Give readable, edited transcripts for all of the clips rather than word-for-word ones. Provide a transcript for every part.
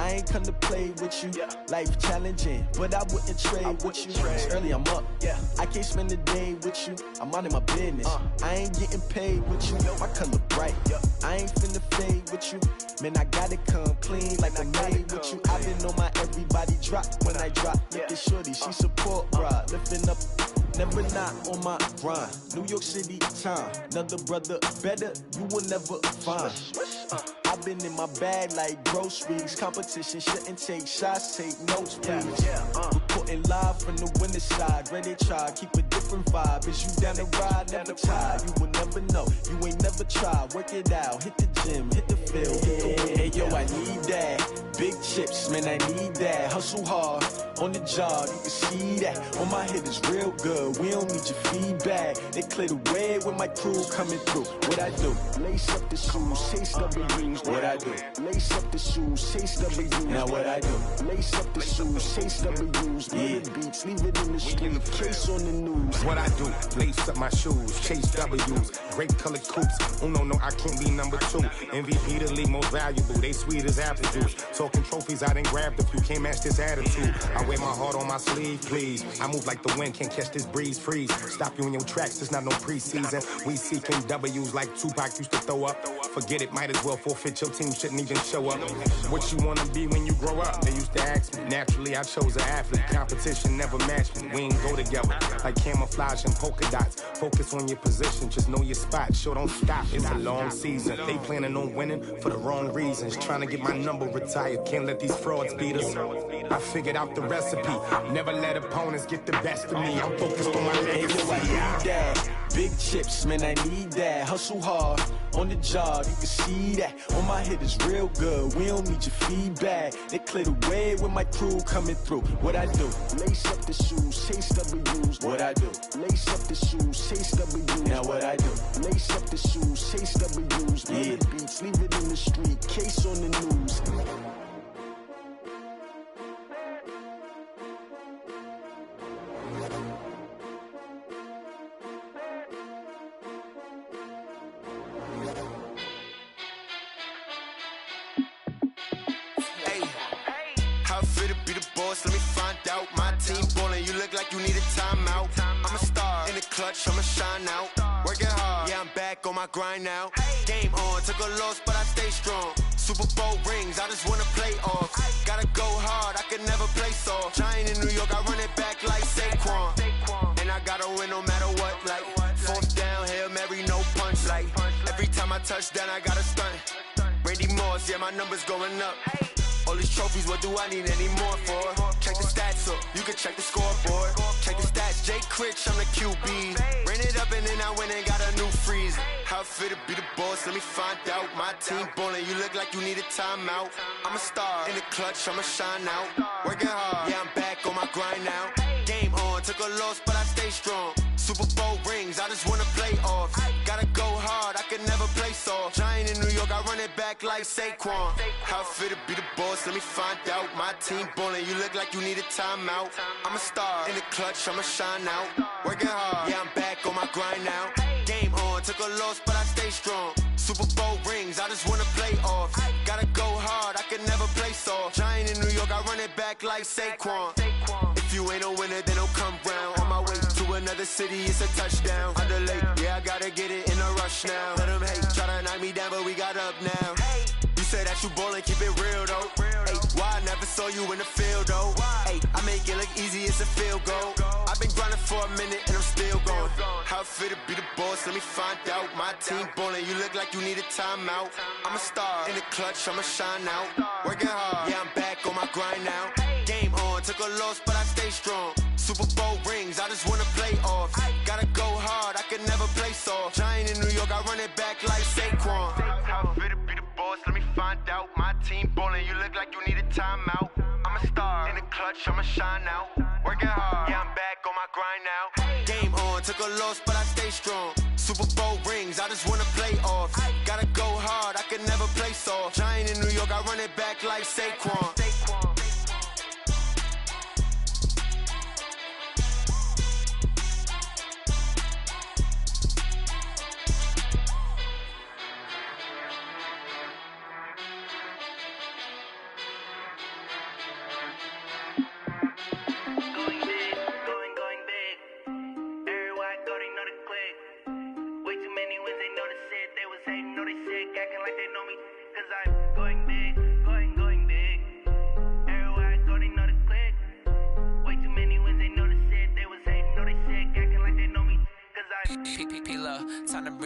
I ain't come to play with you. Life challenging, but I wouldn't trade with you. It's early, I'm up. I can't spend the day with you. I'm minding my business. I ain't getting paid with you. My color bright. I ain't finna fade with you. Man, I gotta come clean like I'm made with you. I've been on my everybody drop when I drop. Look at shorty, she support ride. Lifting up, never not on my grind. New York City time, another brother better, you will never find. I've been in my bag like groceries. Competition shouldn't take shots, take notes, please. Reporting live from the winter side. Ready to try, keep a different vibe. Is you down the ride, never tired. You will never know, you ain't never tried. Work it out, hit the gym, hit the field. Hey yo, I need that. Big chips, man, I need that. Hustle hard, on the job, you can see that. On my head is real good, we don't need your feedback. They clear the way with my crew coming through. What I do? Lace up the shoes, chase W's. What I do? Lace up the shoes, chase W's. Now what I do? Lace up the shoes, chase W's. Yeah. The beats, leave it in the street, case on the news. What I do? Lace up my shoes, chase W's. Great colored coops. Oh no, I can't be number 2. MVP the league most valuable. They sweet as apple juice. Talking trophies, I done grabbed a few. Can't match this attitude. I wear my heart on my sleeve, please. I move like the wind, can't catch this breeze, freeze. Stop you in your tracks, there's not no preseason. We seeking W's like Tupac used to throw up. Forget it, might as well forfeit. Your team shouldn't even show up. What you wanna be when you grow up? They used to ask me. Naturally, I chose an athlete. Competition never matched me. We ain't go together like camouflage and polka dots. Focus on your position, just know your spot. Sure, don't stop. It's a long season. They planning on winning for the wrong reasons. Trying to get my number retired. Can't let these frauds beat us. I figured out the recipe. Never let opponents get the best of me. I'm focused on my legacy. I need that. Big chips, man, I need that. Hustle hard, on the job, you can see that. On my head is real good, we don't need your feedback. They clear the way with my crew coming through. What I do? Lace up the shoes, chase W's. What I do? Lace up the shoes, chase W's. Now what I do? Lace up the shoes, chase W's. Yeah. The beats, leave it in the street, case on the news. Let me find out. My team ballin', you look like you need a timeout. I'm a star in the clutch, I'ma shine out. Working hard, yeah, I'm back on my grind now. Game on, took a loss, but I stay strong. Super Bowl rings, I just wanna play off. Gotta go hard, I can never play soft. Giant in New York, I run it back like Saquon. And I gotta win no matter what, like fourth down, Hail Mary, no punch. Like every time I touch down, I gotta stunt. Randy Moss, yeah, my numbers going up. All these trophies, what do I need any more for? Check the stats up, you can check the scoreboard. Check the stats, Jay Critch, I'm the QB. Ran it up and then I went and got a new freeze. How fit to be the boss, let me find out. My team ballin', you look like you need a timeout. I'm a star in the clutch, I'ma shine out. Working hard, yeah, I'm back on my grind now. Game on, took a loss, but I stay strong. Super Bowl rings, I just wanna play off. Gotta go hard, I can never play soft. Giant in New York, I run it back like Saquon. How fit to be the boss, let me find out. My team ballin', you look like you need a timeout. I'm a star in the clutch, I'ma shine out. Working hard, yeah, I'm back on my grind now. Game on, took a loss, but I stay strong. Super Bowl rings, I just wanna play off. Gotta go hard, I can never play soft. Giant in New York, I run it back like Saquon. If you ain't a winner, then don't come round. On my way to another city, it's a touchdown. Underlay, yeah, I gotta get it in a rush now. Let them hate, try to knock me down, but we got up now. You say that you ballin', keep it real though. Hey, why I never saw you in the field though? Hey, I make it look easy, it's a field goal. I've been grinding for a minute and I'm still going. How fit to be the boss, let me find out. My team ballin', you look like you need a timeout. I'm a star in the clutch, I'ma shine out. Working hard, yeah, I'm back on my grind now. Game on, took a loss, but I stay strong. Super Bowl rings, I just wanna play off. Gotta go hard, I can never play soft. Giant in New York, I run it back like Saquon. How fit to be the boss, let me find out. My team ballin', you look like you need a timeout. I'm a star in the clutch, I'ma shine out. Working hard, yeah, I'm back on my grind now. Game on, took a loss, but I stay strong. Super Bowl rings, I just wanna play off. Gotta go hard, I can never play soft. Giant in New York, I run it back like Saquon.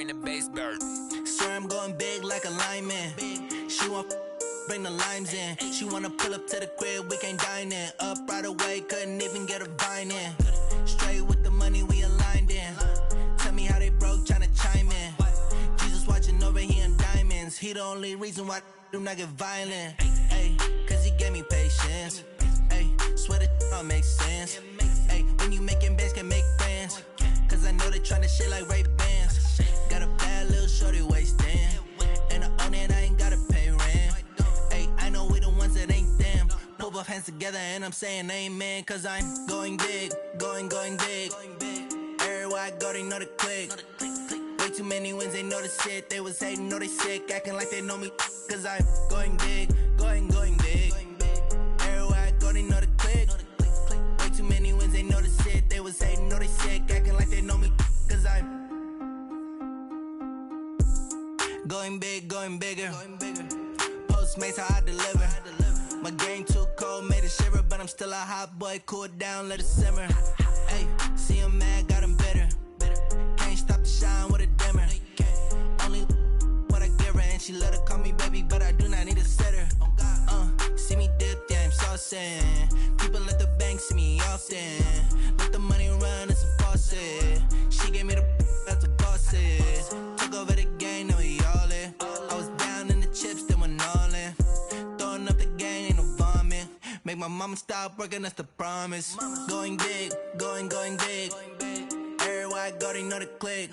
bring the bass bird. Swear I'm going big like a lineman. She want bring the limes in. She wanna pull up to the crib, we can't dine in. Up right away, couldn't even get a vine in. Straight with the money we aligned in. Tell me how they broke, tryna chime in. Jesus watching over, he in diamonds. He the only reason why I do not get violent. Ay, cause he gave me patience. Ay, swear that all makes sense. Ay, when you making bands, can make friends. Cause I know they tryna shit like Ray-Bans. Got a bad little shorty wasting. And I own it, I ain't gotta pay rent. Ay, I know we the ones that ain't them. Pull both hands together and I'm saying amen. Cause I'm going big, going big. Everywhere I go, they know the click. Way too many wins, they know the shit. They was hating, know they sick, acting like they know me. Cause I'm going big, going big. Everywhere I go, they know the click. Way too many wins, they know the shit. They was hating, know they sick, acting like they know me. Cause I'm going big, going bigger. Postmates, how I deliver. My game too cold, made it shiver. But I'm still a hot boy, cool down, let it simmer. Hey, see him mad, got him bitter. Can't stop the shine with a dimmer. Only what I give her, and she let her call me baby, but I do not need a sitter. See me dip, yeah, I'm saucing. People at the bank see me often. Let the money run, it's a faucet. She gave me the that's a bosses. Took over the game, now we all in. I was down in the chips, then went all in. Throwing up the game, ain't no vomit. Make my mama stop working, that's the promise. Going big, going big. Everywhere I go, they know the click.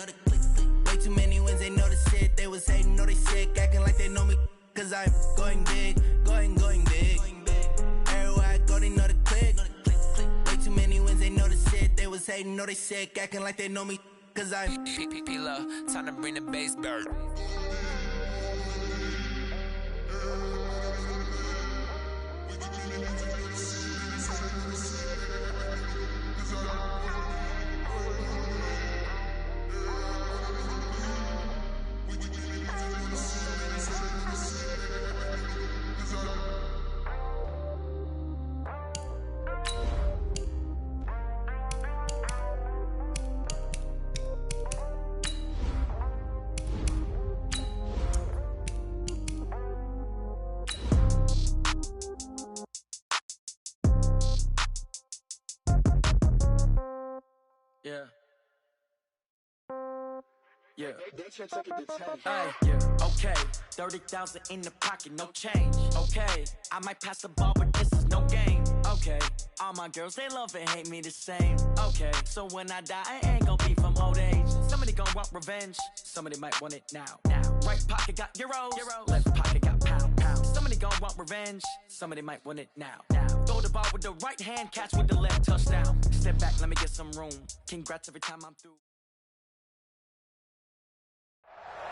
Way too many wins, they know the shit. They was hating, know they sick, acting like they know me. Cause I'm going big, going big. Everywhere I go, they know the click. Way too many wins, they know the shit. They was hating, know they sick, acting like they know me. Cause I'm P-P-P-Love, time to bring the bass bird. Yeah. Hey, yeah, okay. 30,000 in the pocket, no change. Okay, I might pass the ball, but this is no game. Okay, all my girls, they love and hate me the same. Okay, so when I die, I ain't gonna be from old age. Somebody gonna want revenge, somebody might want it now. Right pocket got euros, left pocket got pound. Somebody gonna want revenge, somebody might want it now. Throw the ball with the right hand, catch with the left, touchdown. Step back, let me get some room. Congrats every time I'm through.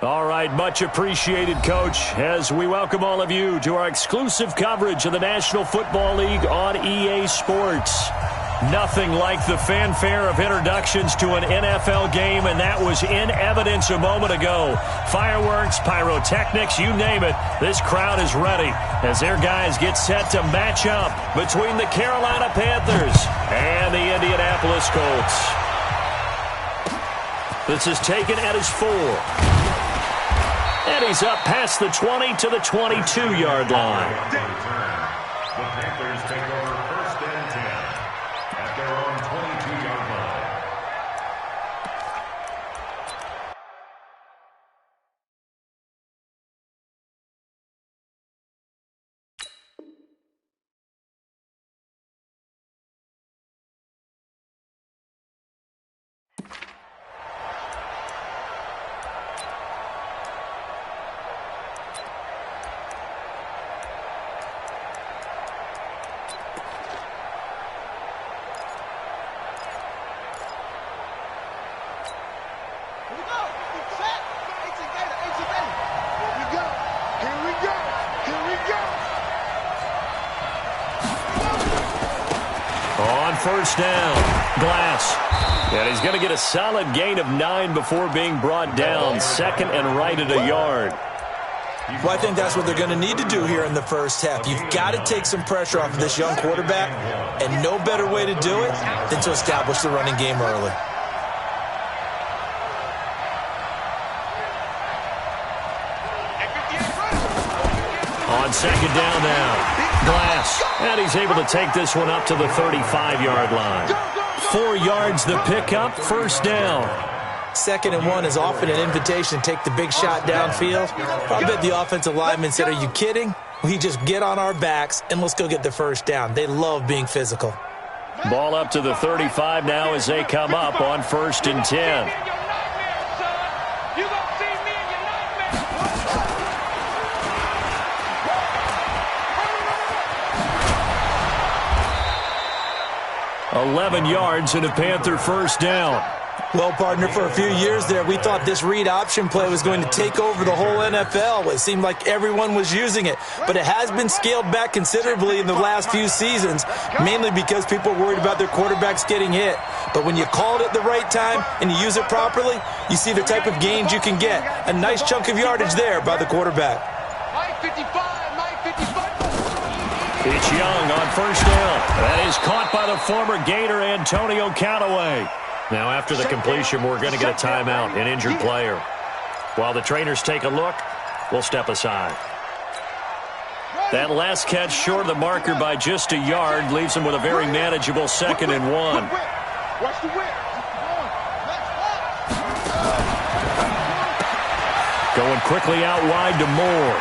All right, much appreciated, Coach, as we welcome all of you to our exclusive coverage of the National Football League on EA Sports. Nothing like the fanfare of introductions to an NFL game, and that was in evidence a moment ago. Fireworks, pyrotechnics, you name it, this crowd is ready as their guys get set to match up between the Carolina Panthers and the Indianapolis Colts. This is taken at his 4. And he's up past the 20 to the 22-yard line. The Panthers take over first and 10 at their own 22-yard line. First down, Glass. And he's going to get a solid gain of 9 before being brought down. Second and right at a yard. Well, I think that's what they're going to need to do here in the first half. You've got to take some pressure off of this young quarterback, and no better way to do it than to establish the running game early. second down now. Glass. And he's able to take this one up to the 35-yard line. 4 yards the pickup, first down. 2nd and 1 is often an invitation to take the big shot downfield. I bet the offensive lineman said, are you kidding? We just get on our backs and let's go get the first down. They love being physical. Ball up to the 35 now as they come up on 1st and 10. "11 yards and a Panther first down." Well, partner, for a few years there, we thought this read option play was going to take over the whole NFL. It seemed like everyone was using it, but it has been scaled back considerably in the last few seasons, mainly because people are worried about their quarterbacks getting hit. But when you call it at the right time and you use it properly, you see the type of gains you can get. A nice chunk of yardage there by the quarterback. It's Young on first down. That is caught by the former Gator Antonio Callaway. Now, after the completion, we're going to get a timeout, an injured player. While the trainers take a look, we'll step aside. That last catch short of the marker by just a yard leaves him with a very manageable 2nd and 1. Going quickly out wide to Moore.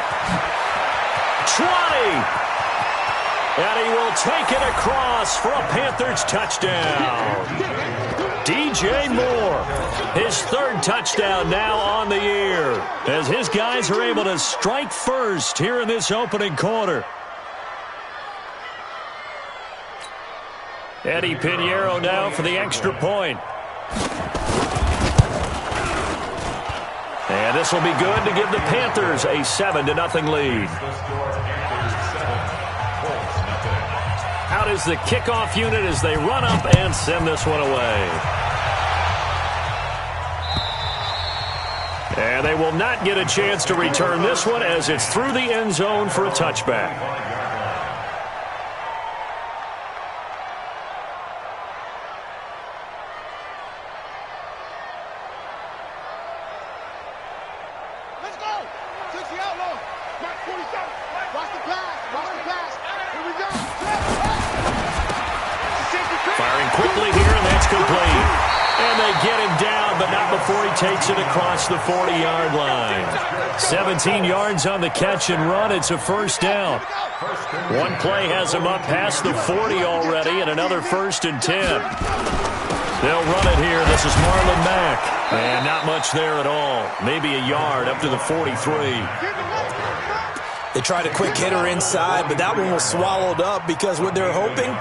20! And he will take it across for a Panthers touchdown. DJ Moore, his 3rd touchdown now on the year, as his guys are able to strike first here in this opening quarter. Eddie Pinheiro now for the extra point. And this will be good to give the Panthers a 7-0 lead. Out is the kickoff unit as they run up and send this one away. And they will not get a chance to return this one as it's through the end zone for a touchback. Let's go! 60 outlaw. Mark 47. Watch the pass. Watch the pass. Here we go. Firing quickly here, and that's complete. And they get him down, but not before he takes it across the 40-yard line. 17 yards on the catch and run. It's a first down. One play has him up past the 40 already, and another 1st and 10. They'll run it here. This is Marlon Mack. And not much there at all. Maybe a yard up to the 43. They tried a quick hitter inside, but that one was swallowed up because what they're hoping,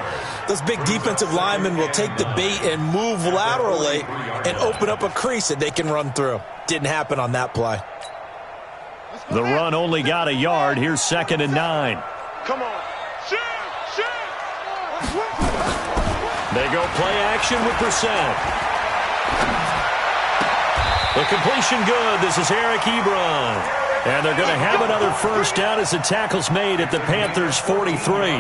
those big defensive linemen will take the bait and move laterally and open up a crease that they can run through. Didn't happen on that play. The run only got a yard. Here's 2nd and 9. Come on. Shoot! They go play action with Brissett. The completion good. This is Eric Ebron. And they're going to have another first down as the tackle's made at the Panthers' 43.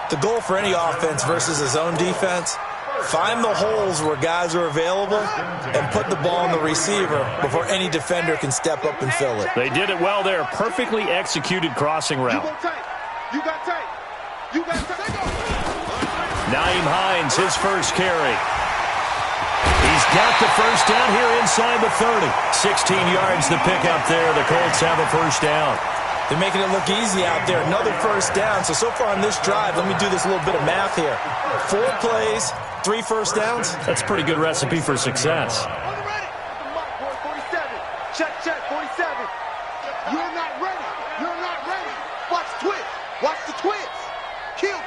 The goal for any offense versus his own defense, find the holes where guys are available and put the ball on the receiver before any defender can step up and fill it. They did it well there. Perfectly executed crossing route. You got tape. Naeem Hines, his first carry. He's got the first down here inside the 30. 16 yards the pickup there. The Colts have a first down. They're making it look easy out there. Another first down. So far on this drive, let me do this little bit of math here. 4 plays, 3 first downs. That's a pretty good recipe for success. Check, 47. You're not ready. Watch the twist. Watch the twist. Kill.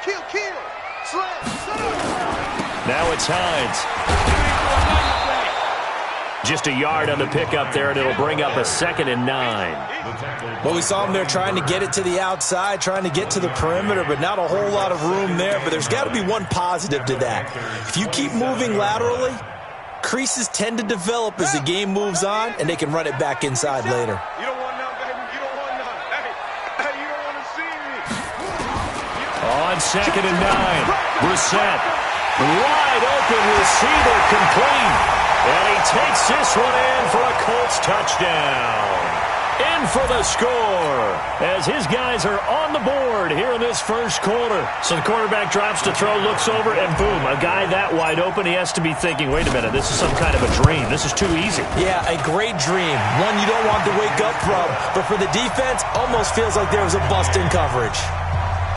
Slam. Now it's Hines. Just a yard on the pickup there, and it'll bring up a 2nd and 9. Well, we saw him there trying to get it to the outside, trying to get to the perimeter, but not a whole lot of room there. But there's got to be one positive to that. If you keep moving laterally, creases tend to develop as the game moves on, and they can run it back inside later. You don't want none, baby. You don't want none. Hey, you don't want to see me. On 2nd and 9, Brissett. Wide open receiver complete. And he takes this one in for a Colts touchdown. in for the score as his guys are on the board here in this first quarter. So the quarterback drops to throw, looks over, and boom, a guy that wide open, he has to be thinking, wait a minute, this is some kind of a dream. This is too easy. Yeah, a great dream. One you don't want to wake up from. But for the defense, almost feels like there was a bust in coverage.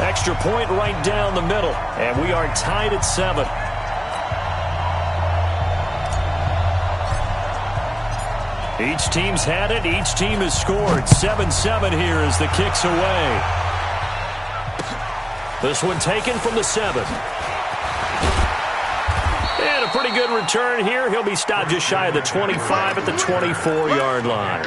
Extra point right down the middle, and we are tied at 7. Each team's had it. Each team has scored. 7-7 here as the kick's away. This one taken from the 7. And a pretty good return here. He'll be stopped just shy of the 25 at the 24-yard line.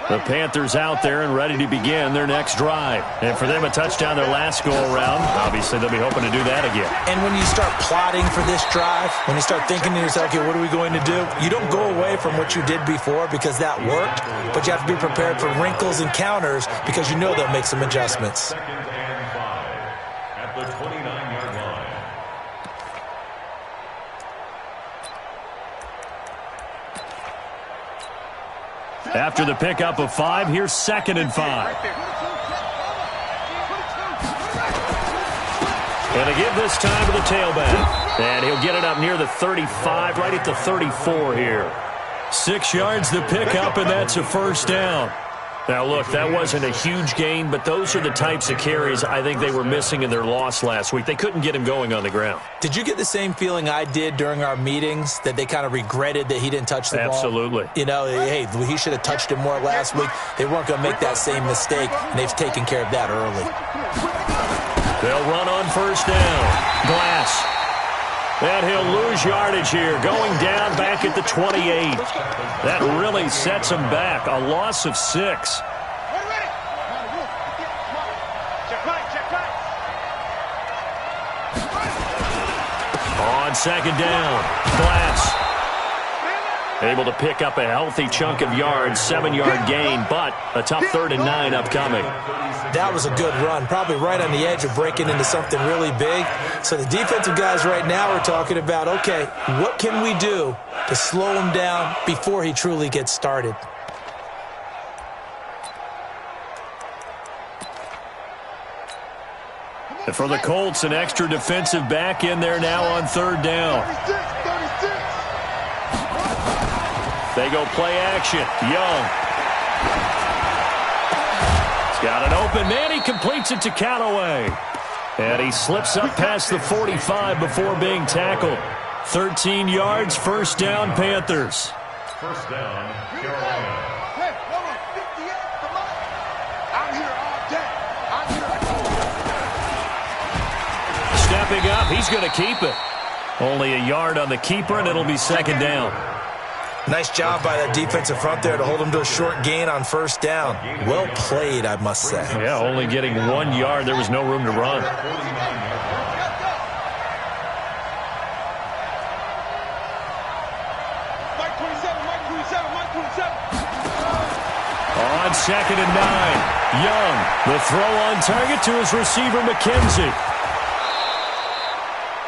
The Panthers out there and ready to begin their next drive. And for them, a touchdown their last go-around. Obviously, they'll be hoping to do that again. And when you start plotting for this drive, when you start thinking to yourself, okay, what are we going to do? You don't go away from what you did before because that worked, but you have to be prepared for wrinkles and counters because you know they'll make some adjustments. Second and 5 at the 29-yard line. After the pickup of 5, here's 2nd and 5. And a give this time to the tailback. And he'll get it up near the 35, right at the 34 here. 6 yards the pickup, and that's a first down. Now, look, that wasn't a huge gain, but those are the types of carries I think they were missing in their loss last week. They couldn't get him going on the ground. Did you get the same feeling I did during our meetings, that they kind of regretted that he didn't touch the ball? Absolutely. You know, hey, he should have touched it more last week. They weren't going to make that same mistake, and they've taken care of that early. They'll run on first down. Glass. And he'll lose yardage here, going down back at the 28. That really sets him back. A loss of 6. On second down, Glass. Able to pick up a healthy chunk of yards, 7-yard gain, but a tough 3rd and 9 upcoming. That was a good run, probably right on the edge of breaking into something really big. So the defensive guys right now are talking about, okay, what can we do to slow him down before he truly gets started? And for the Colts, an extra defensive back in there now on 3rd down. They go play action. Young. He's got an open man. He completes it to Callaway. And he slips up past the 45 before being tackled. 13 yards, first down, Panthers. First down, Carolina. Hey, come on, 58, come on. I'm here all day. I'm here. Stepping up, he's going to keep it. Only a yard on the keeper, and it'll be 2nd down. Nice job by that defensive front there to hold him to a short gain on first down. Well played, I must say. Yeah, only getting 1 yard. There was no room to run. Mike 27, Mike 27, Mike 27. On 2nd and 9, Young. The throw on target to his receiver, McKenzie.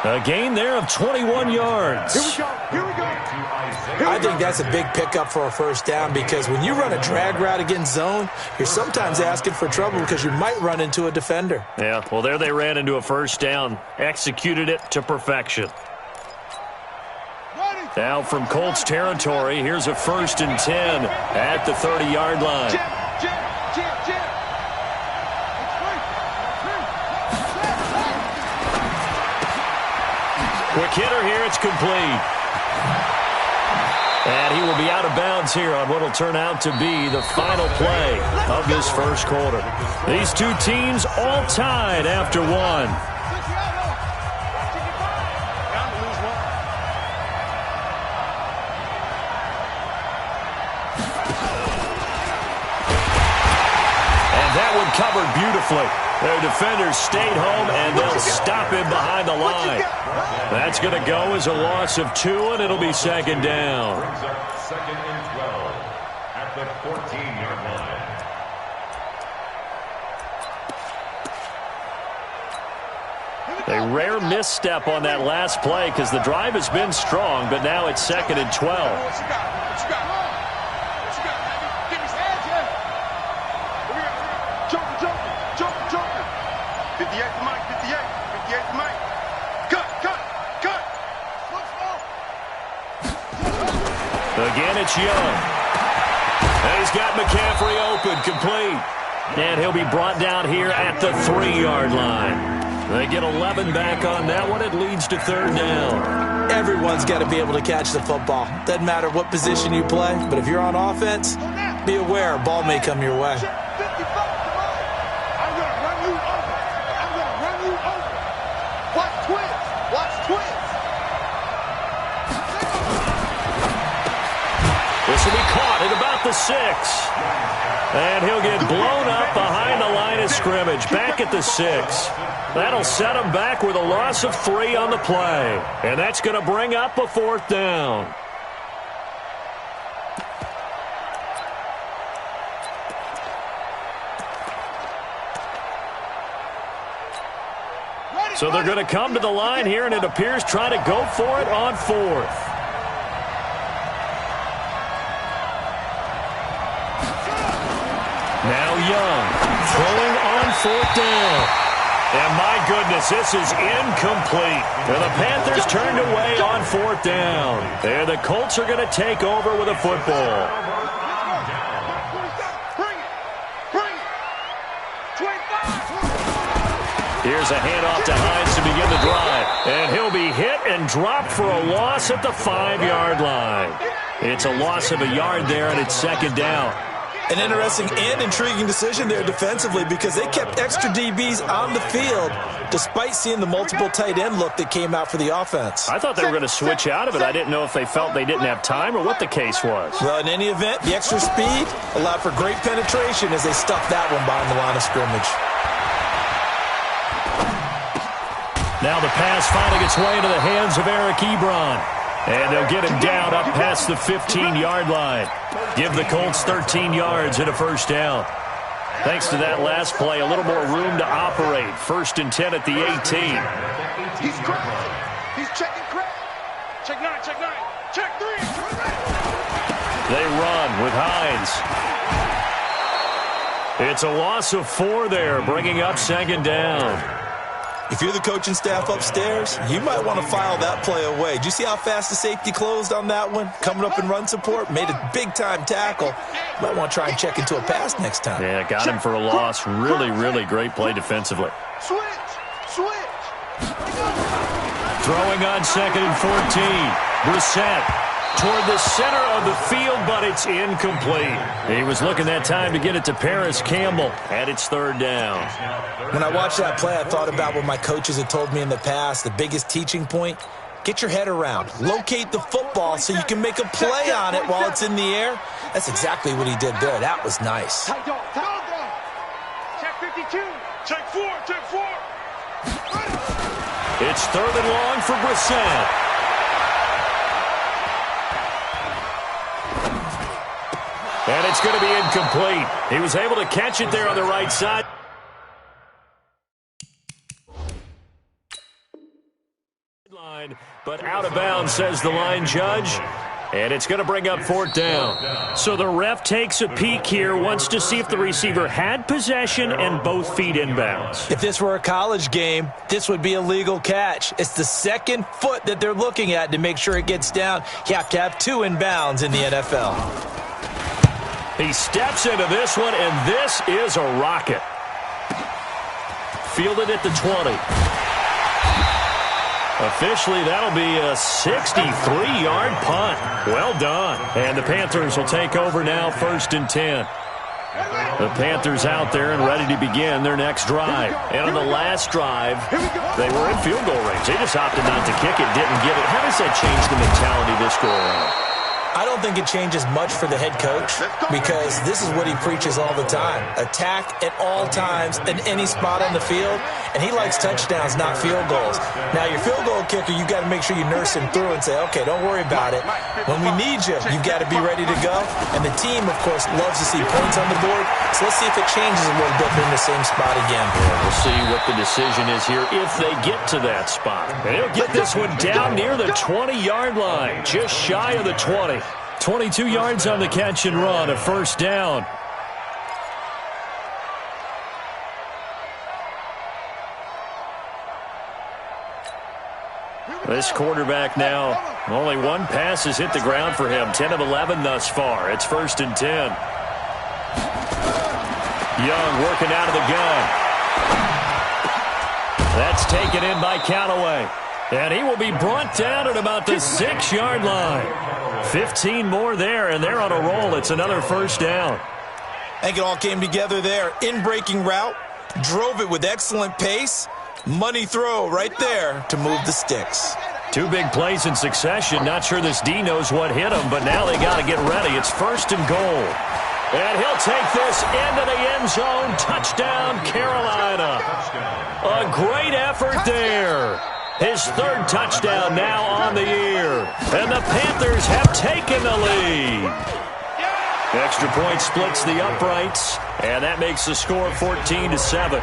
A gain there of 21 yards. Here we go, here we go. I think that's a big pickup for a first down because when you run a drag route against zone, you're sometimes asking for trouble because you might run into a defender. Yeah, well, there they ran into a first down. Executed it to perfection. Now from Colts territory, here's a 1st and 10 at the 30-yard line. Quick hitter here, it's complete. And he will be out of bounds here on what will turn out to be the final play of this first quarter. These two teams all tied after 1. And that one covered beautifully. Their defenders stayed home, and they'll stop him behind the line. That's going to go as a loss of 2, and it'll be 2nd down. Brings up 2nd and 12 at the 14-yard line. A rare misstep on that last play because the drive has been strong, but now it's 2nd and 12. What you got? What you got? What you got, baby? Give me some heads, yeah. Joker. 58 to Mike, 58 to Mike. Cut. Again, it's Young. And he's got McCaffrey open, complete. And he'll be brought down here at the 3-yard line. They get 11 back on that one. It leads to 3rd down. Everyone's got to be able to catch the football. Doesn't matter what position you play, but if you're on offense, be aware a ball may come your way. I'm going to run you over. Watch twins. This will be caught at about the 6. And he'll get blown up behind the line of scrimmage, back at the 6. That'll set him back with a loss of 3 on the play. And that's going to bring up a 4th down. So they're going to come to the line here, and it appears trying to go for it on 4th. Now Young throwing on 4th down. And my goodness, this is incomplete. And the Panthers turned away on 4th down. And the Colts are going to take over with a football. Bring it. 25. Here's a handoff to Hines to begin the drive. And he'll be hit and dropped for a loss at the 5-yard line. It's a loss of a yard there, and it's 2nd down. An interesting and intriguing decision there defensively because they kept extra DBs on the field despite seeing the multiple tight end look that came out for the offense. I thought they were going to switch out of it. I didn't know if they felt they didn't have time or what the case was. Well, in any event, the extra speed allowed for great penetration as they stuffed that one behind the line of scrimmage. Now the pass finding its way into the hands of Eric Ebron. And they'll get him down up past the 15-yard line. Give the Colts 13 yards and a 1st down. Thanks to that last play, a little more room to operate. 1st and 10 at the 18. He's cracked. He's checking crack. Check 9. Check 3. They run with Hines. It's a loss of 4 there, bringing up 2nd down. If you're the coaching staff upstairs, you might want to file that play away. Do you see how fast the safety closed on that one? Coming up in run support, made a big-time tackle. You might want to try and check into a pass next time. Yeah, got him for a loss. Really, really great play defensively. Switch. Throwing on 2nd and 14. Brissett toward the center of the field, but it's incomplete. He was looking that time to get it to Paris Campbell, and it's 3rd down. When I watched that play, I thought about what my coaches had told me in the past. The biggest teaching point, get your head around. Locate the football so you can make a play on it while it's in the air. That's exactly what he did there. That was nice. Check 52. Check 4. It's 3rd and long for Brissett. And it's going to be incomplete. He was able to catch it there on the right side. But out of bounds, says the line judge. And it's going to bring up 4th down. So the ref takes a peek here, wants to see if the receiver had possession and both feet inbounds. If this were a college game, this would be a legal catch. It's the 2nd foot that they're looking at to make sure it gets down. You have to have 2 inbounds in the NFL. He steps into this one, and this is a rocket. Fielded at the 20. Officially, that'll be a 63-yard punt. Well done. And the Panthers will take over now, 1st and 10. The Panthers out there and ready to begin their next drive. And on the last drive, they were in field goal range. They just opted not to kick it, didn't get it. How does that change the mentality this go around? I don't think it changes much for the head coach because this is what he preaches all the time. Attack at all times in any spot on the field, and he likes touchdowns, not field goals. Now, your field goal kicker, you got to make sure you nurse him through and say, okay, don't worry about it. When we need you, you got to be ready to go. And the team, of course, loves to see points on the board, so let's see if it changes a little bit in the same spot again. Yeah, we'll see what the decision is here if they get to that spot. And he'll get this one down near the 20-yard line, just shy of the 20. 22 yards on the catch and run, a first down. This quarterback now, only one pass has hit the ground for him. 10 of 11 thus far. It's 1st and 10. Young working out of the gun. That's taken in by Callaway. And he will be brought down at about the 6-yard line. 15 more there, and they're on a roll. It's another first down. I think it all came together there. In-breaking route, drove it with excellent pace. Money throw right there to move the sticks. 2 big plays in succession. Not sure this D knows what hit him, but now they got to get ready. It's 1st and goal. And he'll take this into the end zone. Touchdown, Carolina. A great effort there. His 3rd touchdown now on the year. And the Panthers have taken the lead. Extra point splits the uprights, and that makes the score 14-7.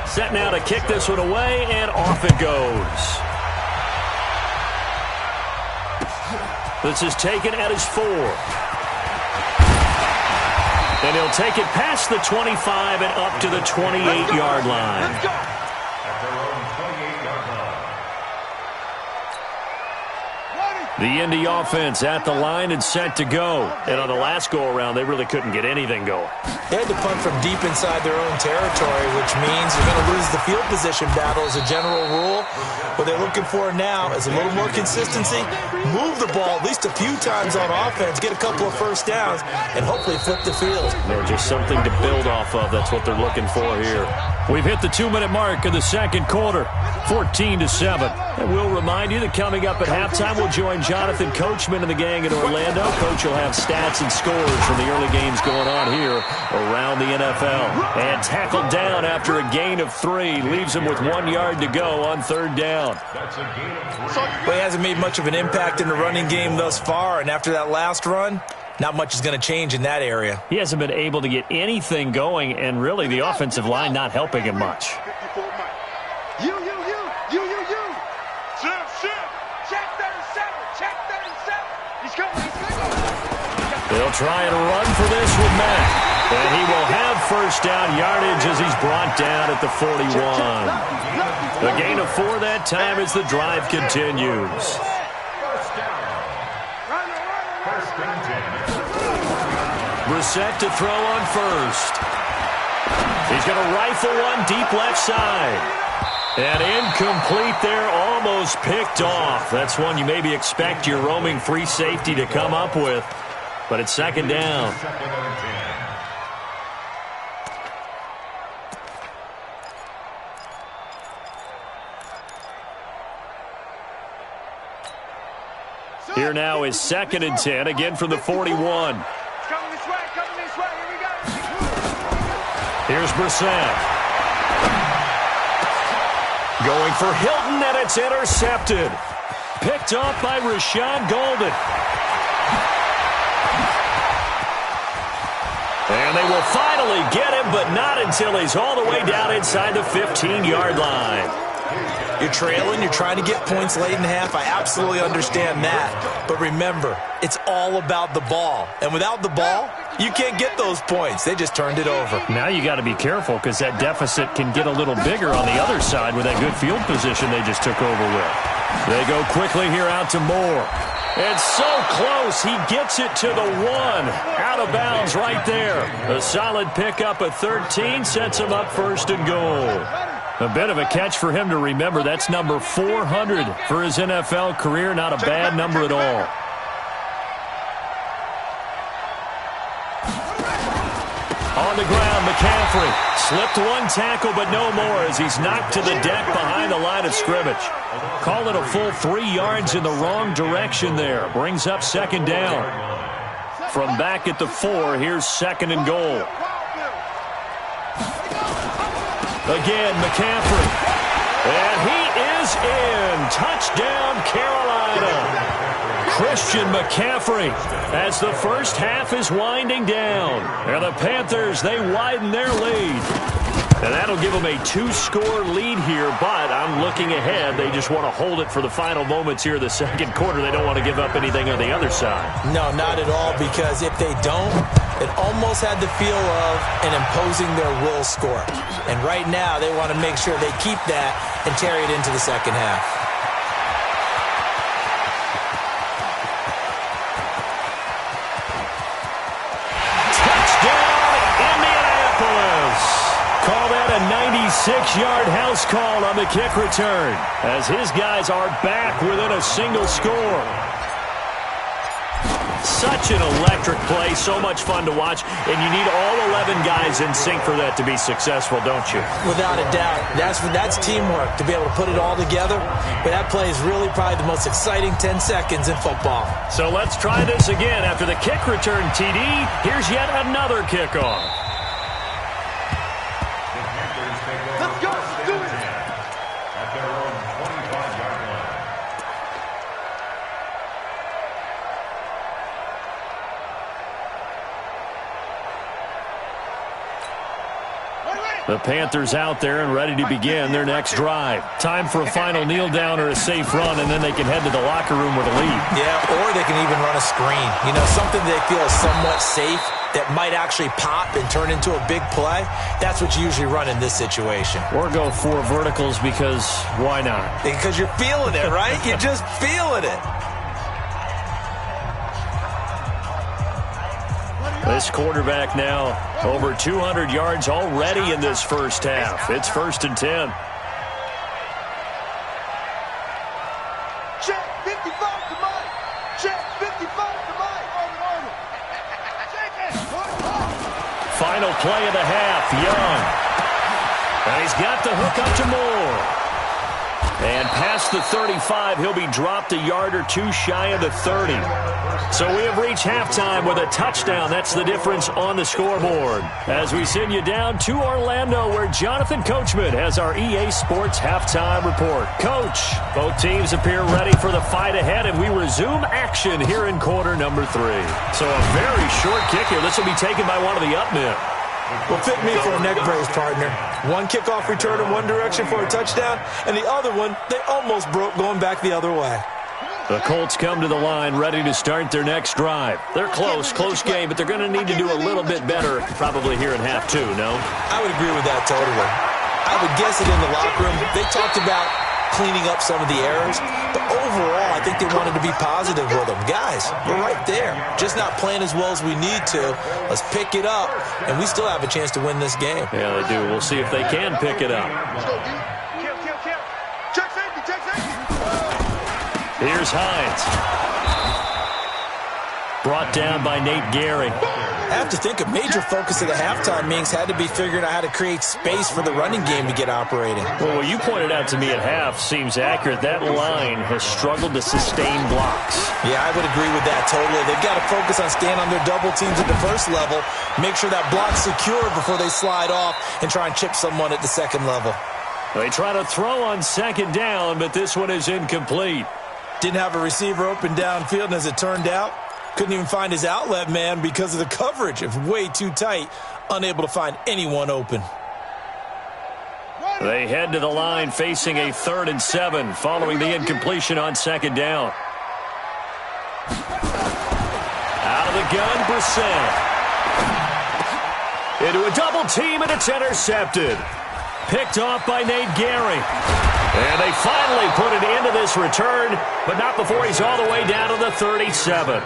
Set now to kick this one away, and off it goes. This is taken at his 4. And he'll take it past the 25 and up to the 28-yard line. The Indy offense at the line and set to go. And on the last go-around, they really couldn't get anything going. They had to punt from deep inside their own territory, which means you're going to lose the field position battle as a general rule. What they're looking for now is a little more consistency, move the ball at least a few times on offense, get a couple of first downs, and hopefully flip the field. Just something to build off of. That's what they're looking for here. We've hit the 2-minute mark of the second quarter, 14-7. And we'll remind you that coming up at halftime, we'll join Jonathan Coachman and the gang in Orlando. Coach will have stats and scores from the early games going on here around the NFL. And tackled down after a gain of 3. Leaves him with 1 yard to go on 3rd down. Well, he hasn't made much of an impact in the running game thus far, and after that last run, not much is going to change in that area. He hasn't been able to get anything going, and really the offensive line not helping him much. You. Check 37. He's coming. They'll try and run for this with Mack. And he will have first down yardage as he's brought down at the 41. A gain of 4 that time as the drive continues. Brissett to throw on first. He's going to rifle one deep left side. And incomplete there, almost picked off. That's one you maybe expect your roaming free safety to come up with. But it's 2nd down. Here now is 2nd and 10, again from the 41. Coming this way. Here we go. Here's Brissett. Going for Hilton, and it's intercepted. Picked off by Rashawn Golden. And they will finally get him, but not until he's all the way down inside the 15-yard line. You're trailing, you're trying to get points late in half. I absolutely understand that. But remember, it's all about the ball. And without the ball, you can't get those points. They just turned it over. Now you got to be careful because that deficit can get a little bigger on the other side with that good field position they just took over with. They go quickly here out to Moore. And so close, he gets it to the 1. Out of bounds right there. A solid pickup at 13 sets him up 1st and goal. A bit of a catch for him to remember. That's number 400 for his NFL career. Not a bad number at all. On the ground, McCaffrey slipped one tackle, but no more as he's knocked to the deck behind the line of scrimmage. Call it a full 3 yards in the wrong direction there. Brings up second down. From back at the 4, here's second and goal. Again, McCaffrey. And he is in. Touchdown, Carolina. Christian McCaffrey as the first half is winding down. And the Panthers, they widen their lead. And that'll give them a 2-score lead here, but I'm looking ahead. They just want to hold it for the final moments here of the second quarter. They don't want to give up anything on the other side. No, not at all, because if they don't, it almost had the feel of an imposing their will score. And right now, they want to make sure they keep that and carry it into the second half. Call that a 96-yard house call on the kick return as his guys are back within a single score. Such an electric play, so much fun to watch, and you need all 11 guys in sync for that to be successful, don't you? Without a doubt. That's teamwork, to be able to put it all together. But that play is really probably the most exciting 10 seconds in football. So let's try this again. After the kick return, TD, here's yet another kickoff. The Panthers out there and ready to begin their next drive. Time for a final kneel down or a safe run, and then they can head to the locker room with a lead. Yeah, or they can even run a screen. You know, something they feel is somewhat safe that might actually pop and turn into a big play. That's what you usually run in this situation. Or go 4 verticals because why not? Because you're feeling it, right? You're just feeling it. This quarterback now over 200 yards already in this first half. It's 1st and 10. Check 55 to Mike. Check 55 to Mike. Final play of the half, Young. And he's got the hook up to Moore. And past the 35, he'll be dropped a yard or 2 shy of the 30. So we have reached halftime with a touchdown. That's the difference on the scoreboard. As we send you down to Orlando, where Jonathan Coachman has our EA Sports halftime report. Coach, both teams appear ready for the fight ahead, and we resume action here in quarter number 3. So a very short kick here. This will be taken by one of the up men. Well, fit me for a neck brace, partner. One kickoff return in one direction for a touchdown, and the other one, they almost broke going back the other way. The Colts come to the line ready to start their next drive. They're close game, but they're going to need to do a little bit better probably here in half 2, no? I would agree with that totally. I would guess it in the locker room. They talked about cleaning up some of the errors, but overall, I think they wanted to be positive with them. Guys, we're right there. Just not playing as well as we need to. Let's pick it up, and we still have a chance to win this game. Yeah, they do. We'll see if they can pick it up. Check safety, check safety. Here's Hines. Brought down by Nate Gehry. I have to think a major focus of the halftime meetings had to be figuring out how to create space for the running game to get operating. Well, what you pointed out to me at half seems accurate. That line has struggled to sustain blocks. Yeah, I would agree with that totally. They've got to focus on staying on their double teams at the first level, make sure that block's secure before they slide off and try and chip someone at the second level. They try to throw on second down, but this one is incomplete. Didn't have a receiver open downfield, and as it turned out, couldn't even find his outlet man because of the coverage. It was way too tight, unable to find anyone open. They head to the line facing a 3rd and 7 following the incompletion on second down. Out of the gun, Brissett. Into a double team, and it's intercepted. Picked off by Nate Gehry. And they finally put it into this return, but not before he's all the way down to the 37.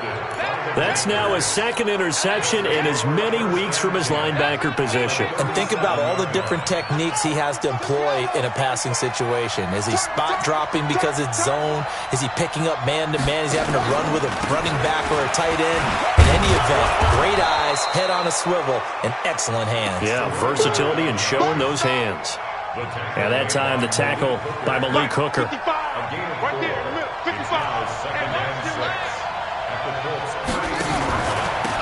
That's now his second interception in as many weeks from his linebacker position. And think about all the different techniques he has to employ in a passing situation. Is he spot dropping because it's zone? Is he picking up man-to-man? Is he having to run with a running back or a tight end? In any event, great eyes, head on a swivel, and excellent hands. Yeah, versatility and showing those hands. And that time, the tackle by Malik Hooker. 55, right there, 55. Second and 6 at the Colts.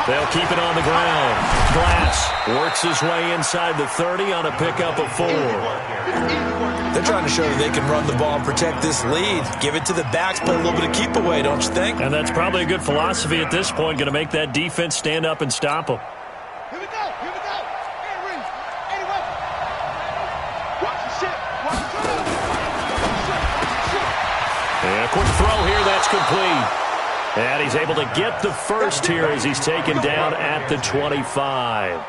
They'll keep it on the ground. Glass works his way inside the 30 on a pickup of 4. They're trying to show that they can run the ball and protect this lead. Give it to the backs, play a little bit of keep away, don't you think? And that's probably a good philosophy at this point, going to make that defense stand up and stop them. Here we go, here we go. Hey, Reed, anyway. Watch the shit, watch the shit. And a quick throw here, that's complete. And he's able to get the first here as he's taken down at the 25.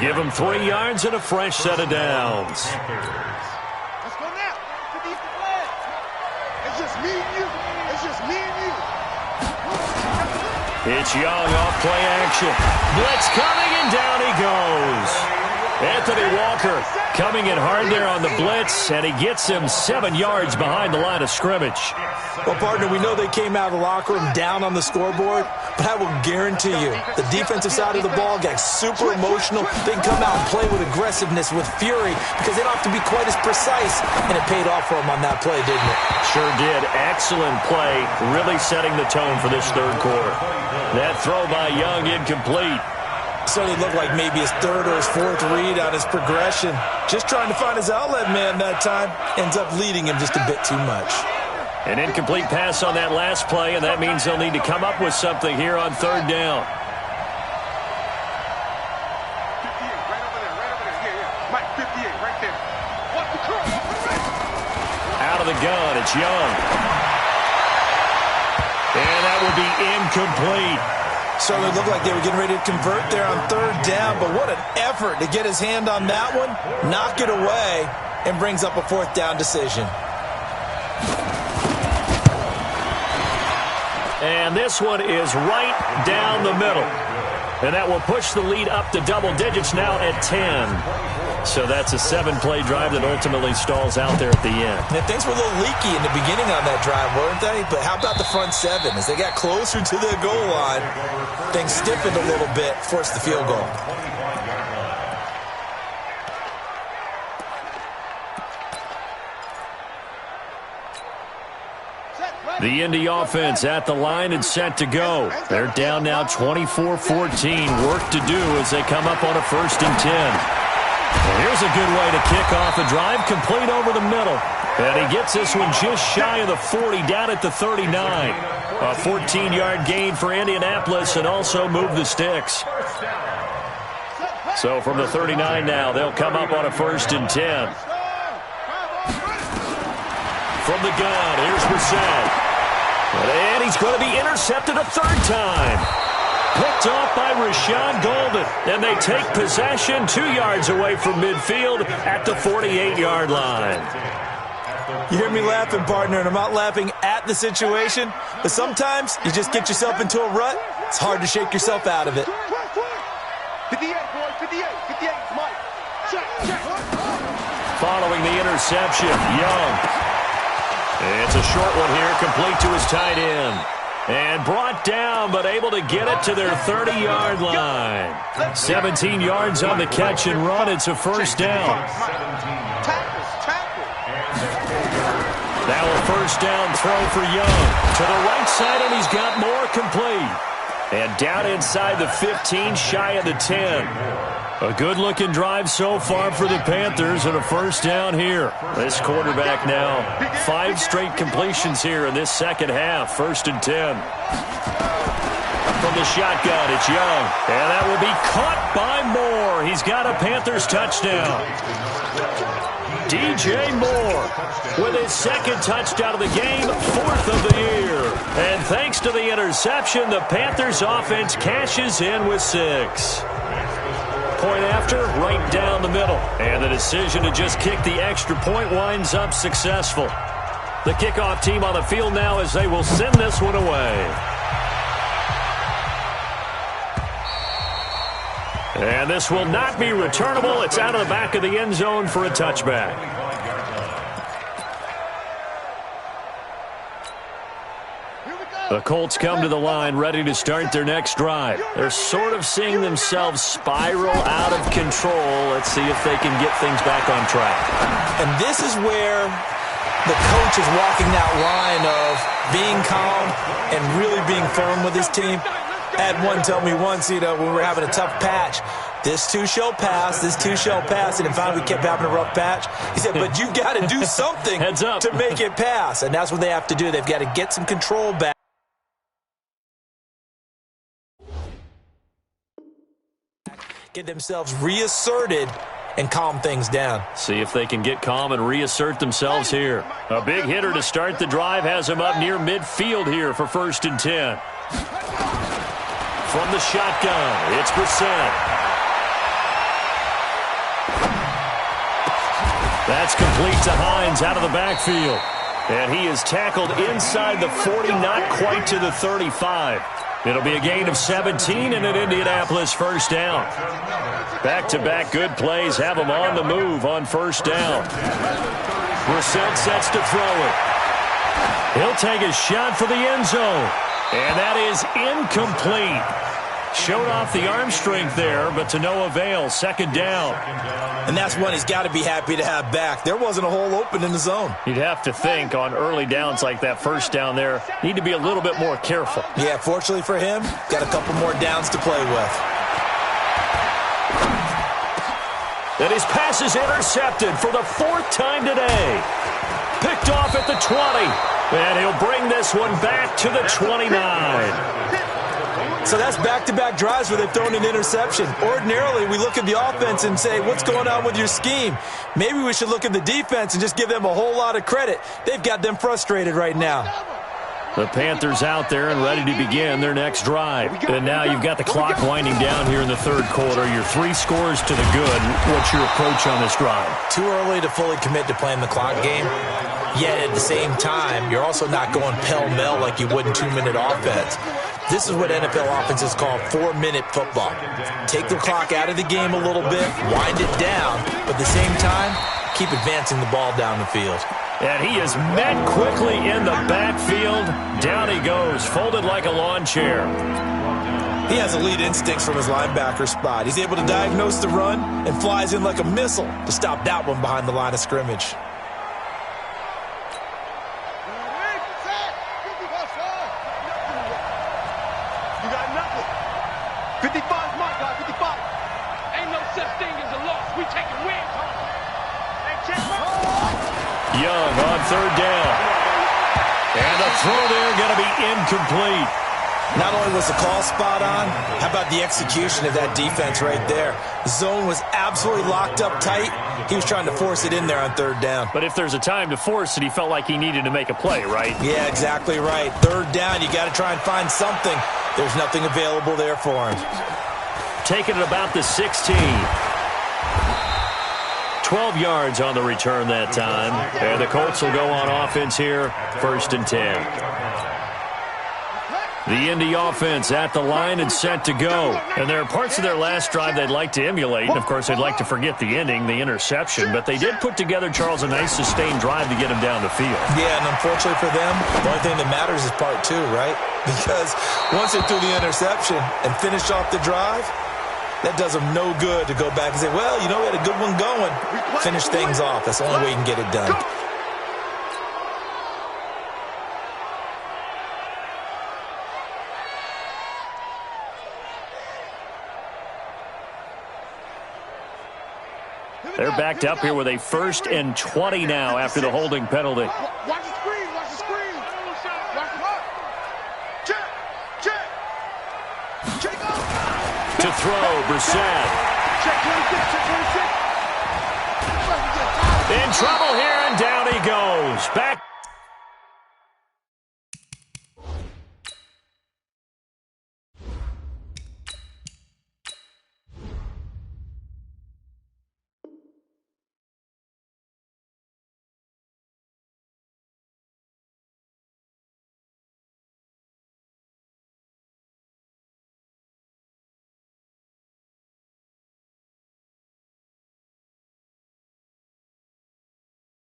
Give him 3 yards and a fresh set of downs. Let's go now. To the flag. It's just me and you. It's just me and you. It's Young off play action. Blitz coming and down he goes. Anthony Walker coming in hard there on the blitz, and he gets him 7 yards behind the line of scrimmage. Well, partner, we know they came out of the locker room down on the scoreboard, but I will guarantee you the defensive side of the ball got super emotional. They can come out and play with aggressiveness, with fury, because they don't have to be quite as precise, and it paid off for them on that play, didn't it? Sure did. Excellent play, really setting the tone for this third quarter. That throw by Young incomplete. Certainly looked like maybe his third or his fourth read on his progression. Just trying to find his outlet man that time. Ends up leading him just a bit too much. An incomplete pass on that last play, and that means they'll need to come up with something here on third down. 58, right over there, right over there. Yeah. Mike, 58, right there. Watch the curl. Out of the gun, it's Young. And that will be incomplete. Certainly looked like they were getting ready to convert there on third down, but what an effort to get his hand on that one, knock it away, and brings up a fourth down decision. And this one is right down the middle. And that will push the lead up to double digits now at 10. So that's a 7-play drive that ultimately stalls out there at the end. And things were a little leaky in the beginning on that drive, weren't they? But how about the front 7? As they got closer to the goal line, things stiffened a little bit, forced the field goal. The Indy offense at the line and set to go. They're down now 24-14. Work to do as they come up on a 1st and 10. Well, here's a good way to kick off a drive, complete over the middle. And he gets this one just shy of the 40, down at the 39. A 14-yard gain for Indianapolis, and also move the sticks. So from the 39 now, they'll come up on a 1st and 10. From the gun, here's Brissett. And he's going to be intercepted a 3rd time. Picked off by Rashawn Golden. And they take possession 2 yards away from midfield at the 48-yard line. You hear me laughing, partner, and I'm not laughing at the situation, but sometimes you just get yourself into a rut. It's hard to shake yourself out of it. 58, boy, 58, 58, Mike. Check. Following the interception, Young. It's a short one here, complete to his tight end. And brought down, but able to get it to their 30-yard line. 17 yards on the catch and run. It's a 1st down. Now a 1st down throw for Young. To the right side, and he's got more, complete. And down inside the 15, shy of the 10. A good-looking drive so far for the Panthers, and a 1st down here. This quarterback now, 5 straight completions here in this second half. 1st and 10. From the shotgun, it's Young. And that will be caught by Moore. He's got a Panthers touchdown. DJ Moore with his 2nd touchdown of the game, 4th of the year. And thanks to the interception, the Panthers offense cashes in with 6. Point after, right down the middle. And the decision to just kick the extra point winds up successful. The kickoff team on the field now as they will send this one away. And this will not be returnable. It's out of the back of the end zone for a touchback. The Colts come to the line ready to start their next drive. They're sort of seeing themselves spiral out of control. Let's see if they can get things back on track. And this is where the coach is walking that line of being calm and really being firm with his team. I had one tell me once, when we were having a tough patch, this too shall pass, this too shall pass, and finally we kept having a rough patch. He said, but you've got to do something to make it pass, and that's what they have to do. They've got to get some control back. Get themselves reasserted and calm things down. See if they can get calm and reassert themselves here. A big hitter to start the drive has him up near midfield here for 1st and 10. From the shotgun, it's Brissett. That's complete to Hines out of the backfield. And he is tackled inside the 40, not quite to the 35. It'll be a gain of 17 and an Indianapolis 1st down. Back-to-back good plays have him on the move on 1st down. Brissett sets to throw it. He'll take a shot for the end zone. And that is incomplete. Showed off the arm strength there, but to no avail. 2nd down. And that's one he's got to be happy to have back. There wasn't a hole open in the zone. You'd have to think on early downs like that 1st down there, need to be a little bit more careful. Yeah, fortunately for him, got a couple more downs to play with. And his pass is intercepted for the 4th time today. Picked off at the 20. And he'll bring this one back to the 29. So that's back-to-back drives where they've thrown an interception. Ordinarily, we look at the offense and say, what's going on with your scheme? Maybe we should look at the defense and just give them a whole lot of credit. They've got them frustrated right now. The Panthers out there and ready to begin their next drive. And now you've got the clock winding down here in the 3rd quarter. You're 3 scores to the good. What's your approach on this drive? Too early to fully commit to playing the clock game. Yet at the same time, you're also not going pell-mell like you would in 2-minute offense. This is what NFL offenses call 4-minute football. Take the clock out of the game a little bit, wind it down, but at the same time, keep advancing the ball down the field. And he is met quickly in the backfield. Down he goes, folded like a lawn chair. He has elite instincts from his linebacker spot. He's able to diagnose the run and flies in like a missile to stop that one behind the line of scrimmage. Young on 3rd down. And the throw there going to be incomplete. Not only was the call spot on, how about the execution of that defense right there? The zone was absolutely locked up tight. He was trying to force it in there on 3rd down. But if there's a time to force it, he felt like he needed to make a play, right? Yeah, exactly right. 3rd down, you got to try and find something. There's nothing available there for him. Taking it about the 16. 12 yards on the return that time. And the Colts will go on offense here, 1st and 10. The Indy offense at the line and set to go. And there are parts of their last drive they'd like to emulate. And, of course, they'd like to forget the ending, the interception. But they did put together, Charles, a nice sustained drive to get him down the field. Yeah, and unfortunately for them, the only thing that matters is part 2, right? Because once they threw the interception and finished off the drive, that does them no good to go back and say, well, we had a good one going. Finish things off. That's the only way you can get it done. They're backed up here with a 1st and 20 now after the holding penalty. Watch the screen, watch the screen. Watch the hook. Check. To throw, Brissett. Check 26. In trouble here, and down he goes. Back.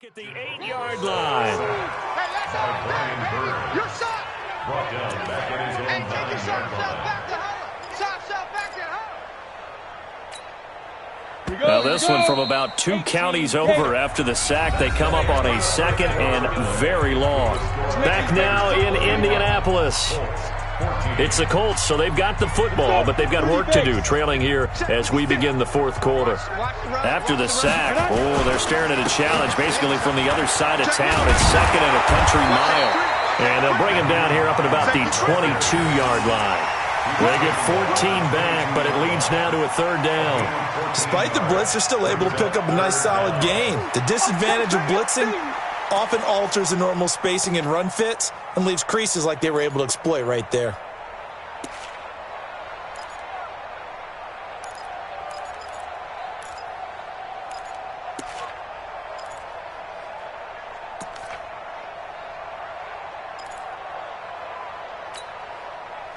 At the 8-yard line. Hey, that's all. Hey, you're shot. Brought down back at his own Hey, take 9-yard yourself line. back to huddle. Shot back to huddle. Now this one from about 2 counties over after the sack. They come up on a 2nd and very long. Back now in Indianapolis. It's the Colts, so they've got the football, but they've got work to do, trailing here as we begin the 4th quarter. After the sack, they're staring at a challenge basically from the other side of town. It's 2nd and a country mile. And they'll bring him down here up at about the 22-yard line. They get 14 back, but it leads now to a 3rd down. Despite the blitz, they're still able to pick up a nice solid gain. The disadvantage of blitzing often alters the normal spacing and run fits and leaves creases like they were able to exploit right there.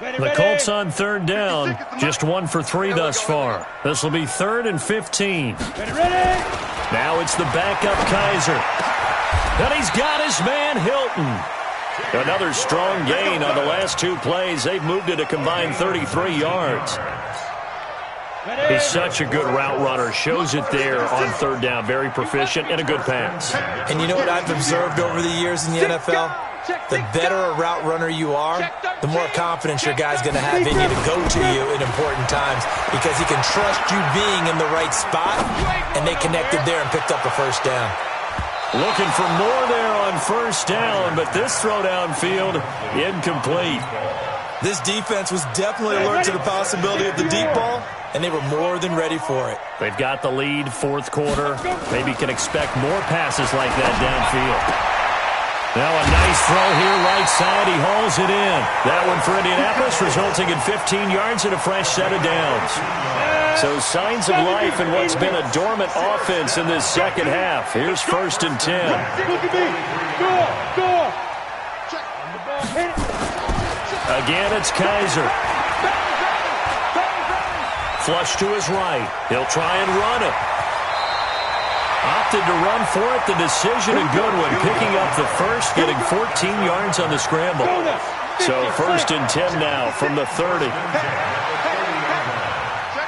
The Colts on 3rd down, just 1 for 3 thus far. This will be 3rd and 15. Now it's the backup Kaiser. And he's got his man Hilton. Another strong gain on the last 2 plays. They've moved it a combined 33 yards. He's such a good route runner. Shows it there on 3rd down. Very proficient and a good pass. And you know what I've observed over the years in the NFL? The better a route runner you are, the more confidence your guy's going to have in you to go to you in important times because he can trust you being in the right spot, and they connected there and picked up a 1st down. Looking for more there on 1st down, but this throw downfield incomplete. This defense was definitely alert to the possibility of the deep ball, and they were more than ready for it. They've got the lead, 4th quarter. Maybe can expect more passes like that downfield. Now a nice throw here, right side. He hauls it in. That one for Indianapolis, resulting in 15 yards and a fresh set of downs. So signs of life in what's been a dormant offense in this 2nd half. Here's 1st and 10. Again, it's Kaiser. Flush to his right. He'll try and run it. Opted to run for it. The decision a good one. Picking up the 1st, getting 14 yards on the scramble. So 1st and 10 now from the 30. Check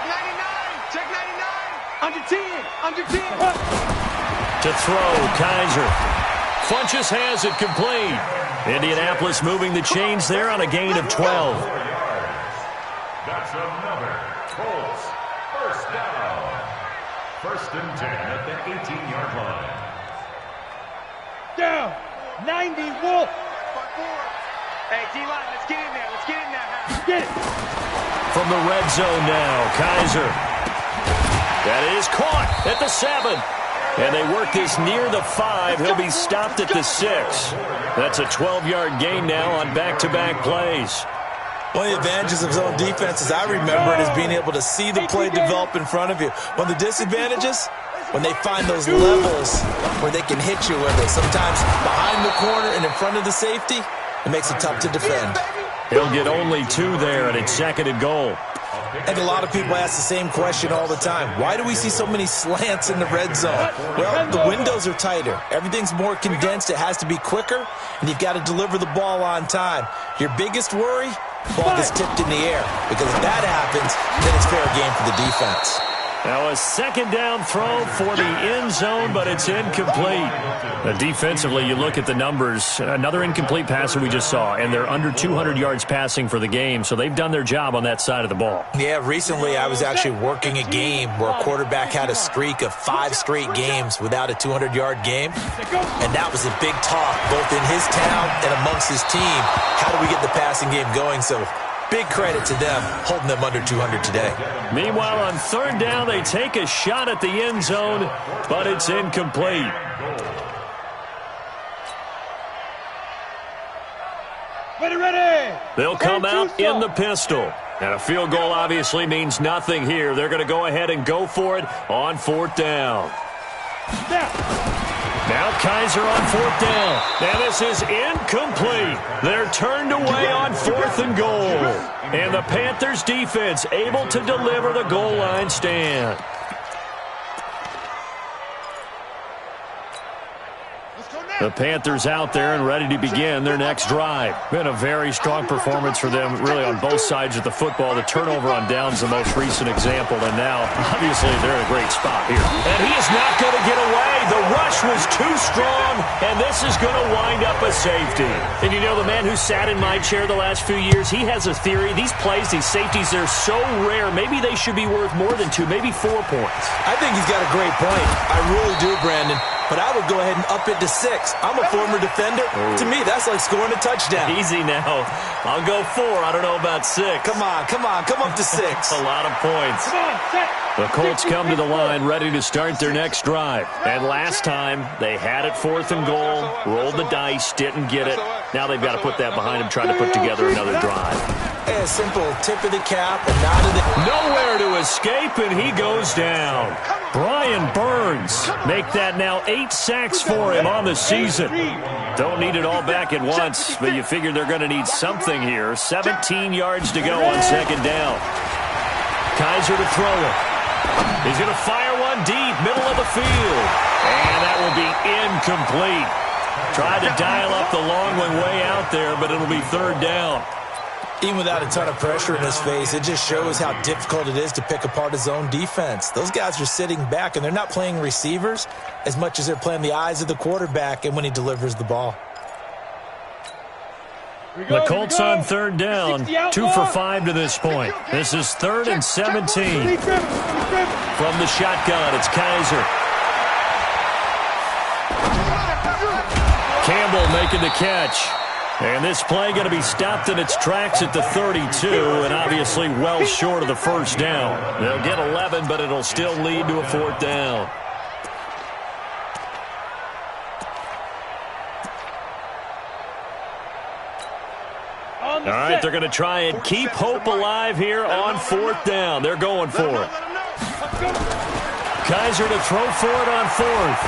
99. Check 99. Under 10. Under 10. To throw, Kaiser. Funches has it complete. Indianapolis moving the chains there on a gain of 12. That's another Colts 1st down. 1st and 10 at the 18-yard line. Down. 90 Wolf. Hey, D-line, let's get in there. Let's get in there. Get it. From the red zone now, Kaiser. That is caught at the 7. And they work this near the 5. He'll be stopped at the 6. That's a 12-yard gain now on back-to-back plays. One of the advantages of zone defense, as I remember it, is being able to see the play develop in front of you. One of the disadvantages, when they find those levels where they can hit you with it, sometimes behind the corner and in front of the safety, it makes it tough to defend. He'll get only 2 there, and it's 2nd and goal. And a lot of people ask the same question all the time. Why do we see so many slants in the red zone? Well, the windows are tighter. Everything's more condensed. It has to be quicker, and you've got to deliver the ball on time. Your biggest worry? Ball gets tipped in the air, because if that happens, then it's fair game for the defense. Now a 2nd down throw for the end zone, but it's incomplete. Defensively, you look at the numbers. Another incomplete pass that we just saw, and they're under 200 yards passing for the game, so they've done their job on that side of the ball. Yeah, recently I was actually working a game where a quarterback had a streak of 5 straight games without a 200-yard game, and that was a big talk both in his town and amongst his team. How do we get the passing game going? So big credit to them, holding them under 200 today. Meanwhile, on 3rd down, they take a shot at the end zone, but it's incomplete. Ready. They'll come out in the pistol. And a field goal obviously means nothing here. They're going to go ahead and go for it on 4th down. Now Kaiser on 4th down. Now this is incomplete. They're turned away on 4th and goal. And the Panthers defense able to deliver the goal line stand. The Panthers out there and ready to begin their next drive. Been a very strong performance for them, really on both sides of the football. The turnover on downs the most recent example, and now, obviously, they're in a great spot here. And he is not going to get away. The rush was too strong, and this is going to wind up a safety. And you know, the man who sat in my chair the last few years, he has a theory. These plays, these safeties, they're so rare. Maybe they should be worth more than 2, maybe 4 points. I think he's got a great point. I really do, Brandon. But I would go ahead and up it to 6. I'm a former defender. Ooh. To me, that's like scoring a touchdown. Easy now. I'll go 4. I don't know about 6. Come on. Come up to 6. A lot of points. The Colts come to the line ready to start their next drive. And last time, they had it 4th and goal, rolled the dice, didn't get it. Now they've got to put that behind them, trying to put together another drive. A simple tip of the cap and nod of the... Nowhere to escape, and he goes down. Brian Burns make that now 8 sacks for him on the season. Don't need it all back at once, but you figure they're going to need something here. 17 yards to go on 2nd down. Kaiser to throw it. He's going to fire one deep, middle of the field. And that will be incomplete. Tried to dial up the long one way out there, but it'll be 3rd down. Even without a ton of pressure in his face, it just shows how difficult it is to pick apart his own defense. Those guys are sitting back, and they're not playing receivers as much as they're playing the eyes of the quarterback and when he delivers the ball. The Colts on 3rd down, 2 for 5 to this point. This is 3rd and 17. From the shotgun, it's Kaiser. Campbell making the catch. And this play going to be stopped in its tracks at the 32, and obviously well short of the 1st down. They'll get 11, but it'll still lead to a 4th down. All right, they're going to try and keep hope alive here on 4th down. They're going for it. Kaiser to throw for it on 4th.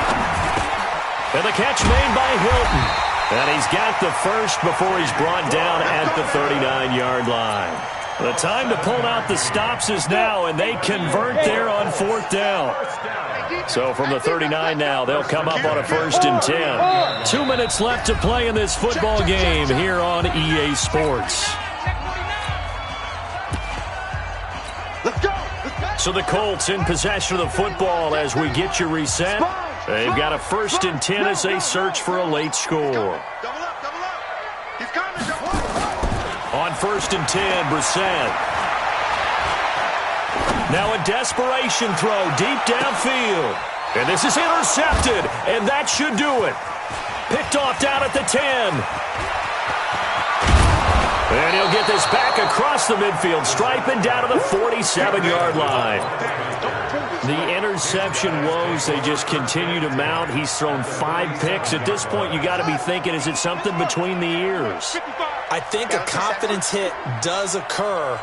And the catch made by Hilton. And he's got the first before he's brought down at the 39-yard line. The time to pull out the stops is now, and they convert there on 4th down. So from the 39 now, they'll come up on a 1st and 10. 2 minutes left to play in this football game here on EA Sports. So the Colts in possession of the football as we get you reset. They've got a 1st and 10 as they search for a late score. On 1st and 10, Brissett. Now a desperation throw deep downfield. And this is intercepted, and that should do it. Picked off down at the 10. And he'll get this back across the midfield stripe and down to the 47-yard line. The interception woes, they just continue to mount. He's thrown 5 picks. At this point, you got to be thinking, is it something between the ears? I think a confidence hit does occur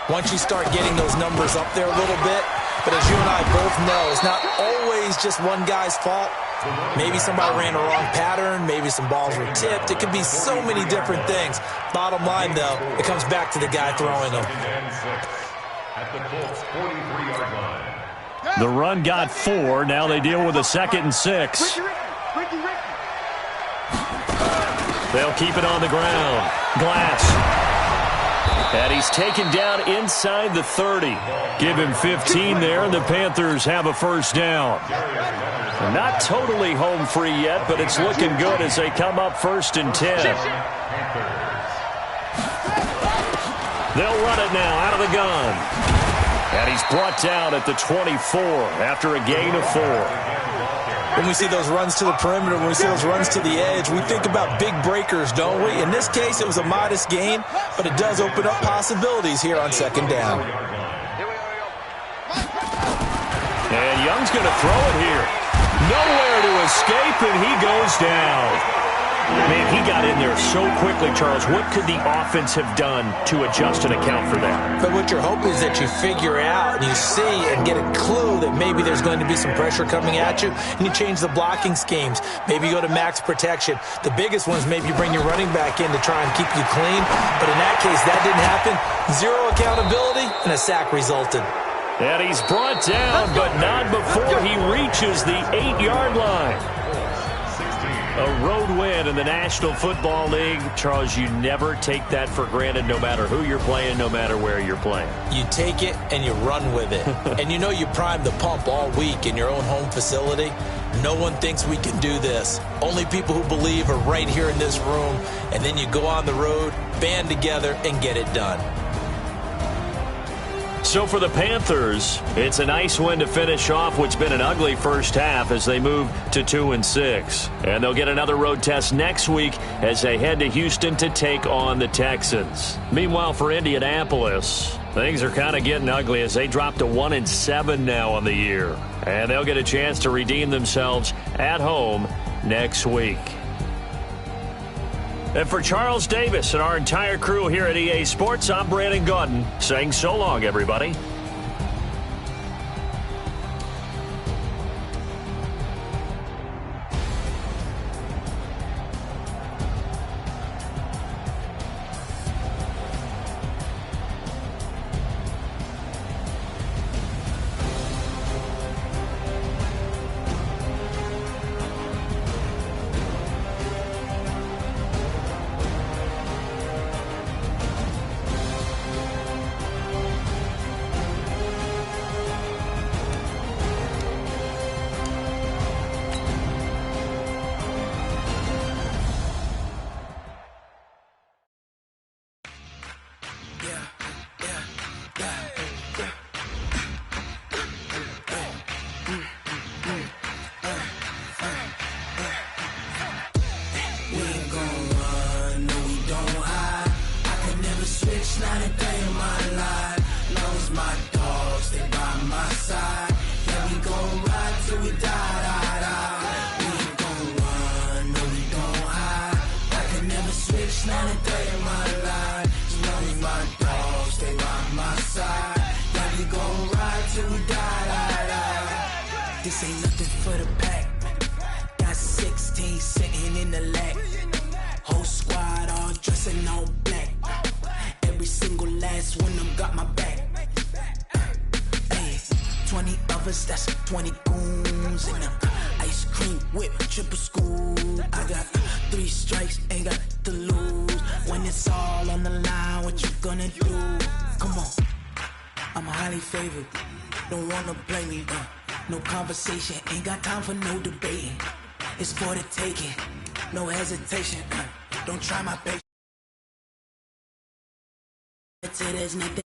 once you start getting those numbers up there a little bit. But as you and I both know, it's not always just one guy's fault. Maybe somebody ran a wrong pattern. Maybe some balls were tipped. It could be so many different things. Bottom line, though, it comes back to the guy throwing them. At the Colts 43-yard line. The run got 4. Now they deal with a 2nd and 6. They'll keep it on the ground. Glass. And he's taken down inside the 30. Give him 15 there, and the Panthers have a 1st down. Not totally home free yet, but it's looking good as they come up 1st and 10. They'll run it now out of the gun. And he's brought down at the 24 after a gain of 4. When we see those runs to the perimeter, when we see those runs to the edge, we think about big breakers, don't we? In this case, it was a modest gain, but it does open up possibilities here on 2nd down. And Young's going to throw it here. Nowhere to escape, and he goes down. Man, he got in there so quickly, Charles. What could the offense have done to adjust and account for that? But what you're hoping is that you figure out and you see and get a clue that maybe there's going to be some pressure coming at you, and you change the blocking schemes. Maybe you go to max protection. The biggest one is maybe you bring your running back in to try and keep you clean. But in that case, that didn't happen. 0 accountability, and a sack resulted. And he's brought down, but not before he reaches the 8-yard line. A road win in the National Football League. Charles, you never take that for granted no matter who you're playing, no matter where you're playing. You take it and you run with it. And you know you primed the pump all week in your own home facility. No one thinks we can do this. Only people who believe are right here in this room. And then you go on the road, band together, and get it done. So for the Panthers, it's a nice win to finish off what's been an ugly first half as they move to 2-6. And they'll get another road test next week as they head to Houston to take on the Texans. Meanwhile, for Indianapolis, things are kind of getting ugly as they drop to 1-7 now on the year. And they'll get a chance to redeem themselves at home next week. And for Charles Davis and our entire crew here at EA Sports, I'm Brandon Gaudin saying so long, everybody. Not a day in my life. Long as my dogs stay by my side. Yeah, we gon' ride till we die. We ain't gon' run, no, we don't hide. I can never switch, not a day in my life. As long as my dogs stay by my side. Yeah, we gon' ride till we die. This ain't nothing for the pack. Got 16 sitting in the lap. Whole squad all dressing all black. Every single last one of them got my back. Hey, 20 of us, that's 20 goons in them. Ice cream whip, triple scoop. I got 3 strikes, ain't got to lose. When it's all on the line, what you gonna do? Come on, I'm highly favored. Don't wanna play me, no conversation. Ain't got time for no debating. It's for the taking, no hesitation. Don't try my patience. There's nothing.